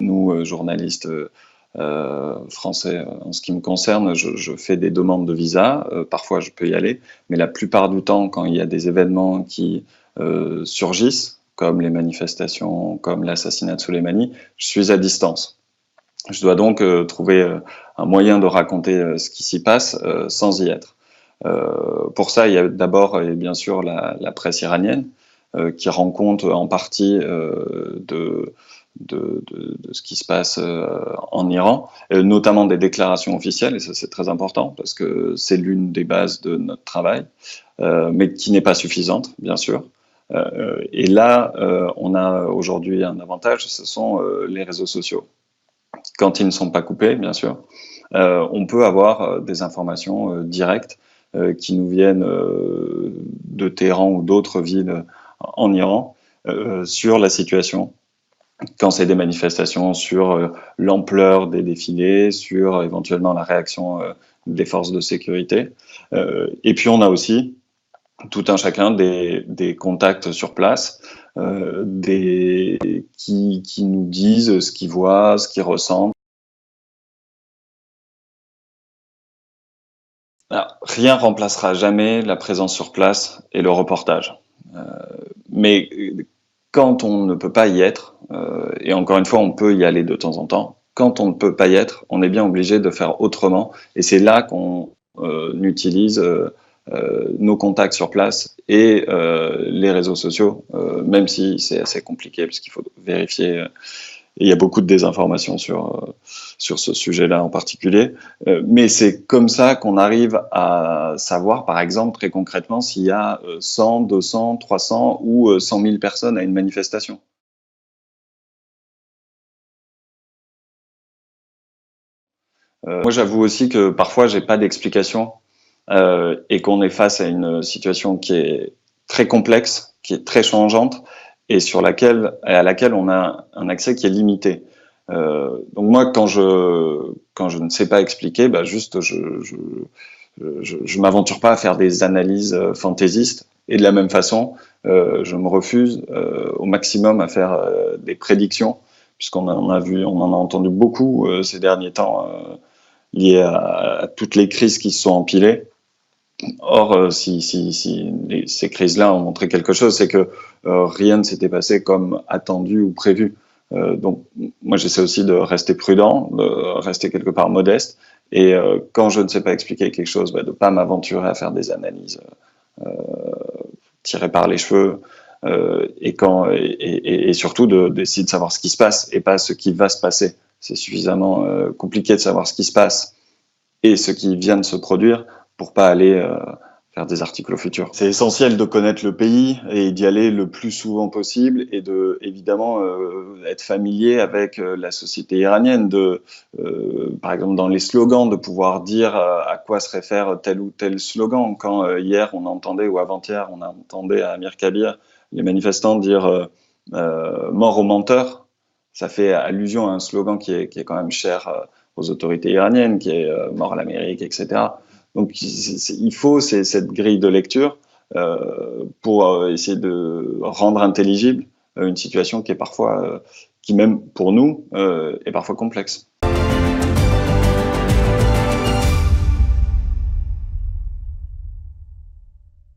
Nous, journalistes français, en ce qui me concerne, je fais des demandes de visa. Parfois, je peux y aller, mais la plupart du temps, quand il y a des événements qui surgissent, comme les manifestations, comme l'assassinat de Soleimani, je suis à distance. Je dois donc trouver un moyen de raconter ce qui s'y passe sans y être. Pour ça, il y a d'abord, et bien sûr, la presse iranienne, qui rend compte en partie de ce qui se passe en Iran, notamment des déclarations officielles, et ça c'est très important parce que c'est l'une des bases de notre travail, mais qui n'est pas suffisante, bien sûr. Et là, on a aujourd'hui un avantage, ce sont les réseaux sociaux. Quand ils ne sont pas coupés, bien sûr, on peut avoir des informations directes qui nous viennent de Téhéran ou d'autres villes en Iran sur la situation quand c'est des manifestations, sur l'ampleur des défilés, sur éventuellement la réaction des forces de sécurité. Et puis on a aussi tout un chacun des contacts sur place, qui nous disent ce qu'ils voient, ce qu'ils ressentent. Alors, rien remplacera jamais la présence sur place et le reportage. Euh, mais quand on ne peut pas y être, et encore une fois, on peut y aller de temps en temps, quand on ne peut pas y être, on est bien obligé de faire autrement. Et c'est là qu'on utilise nos contacts sur place et les réseaux sociaux, même si c'est assez compliqué, puisqu'il faut vérifier. Et il y a beaucoup de désinformation sur ce sujet-là en particulier. Mais c'est comme ça qu'on arrive à savoir, par exemple, très concrètement, s'il y a 100, 200, 300 ou 100 000 personnes à une manifestation. Moi, j'avoue aussi que parfois, j'ai pas d'explication et qu'on est face à une situation qui est très complexe, qui est très changeante et à laquelle on a un accès qui est limité. Donc moi, quand je ne sais pas expliquer, bah juste je m'aventure pas à faire des analyses fantaisistes. Et de la même façon, je me refuse au maximum à faire des prédictions, puisqu'on en a vu, on en a entendu beaucoup ces derniers temps liées à toutes les crises qui se sont empilées. Or, si ces crises-là ont montré quelque chose, c'est que rien ne s'était passé comme attendu ou prévu. Donc, moi, j'essaie aussi de rester prudent, de rester quelque part modeste, et quand je ne sais pas expliquer quelque chose, bah, de ne pas m'aventurer à faire des analyses tirées par les cheveux, et surtout d'essayer de savoir ce qui se passe et pas ce qui va se passer. C'est suffisamment compliqué de savoir ce qui se passe et ce qui vient de se produire pour pas aller faire des articles au futur. C'est essentiel de connaître le pays et d'y aller le plus souvent possible et de évidemment être familier avec la société iranienne, par exemple dans les slogans, de pouvoir dire à quoi se réfère tel ou tel slogan. Quand hier on entendait ou avant-hier on entendait à Amir Kabir les manifestants dire mort aux menteurs, ça fait allusion à un slogan qui est quand même cher aux autorités iraniennes, qui est mort à l'Amérique, etc. Donc il faut cette grille de lecture pour essayer de rendre intelligible une situation qui est parfois, qui même pour nous, est parfois complexe.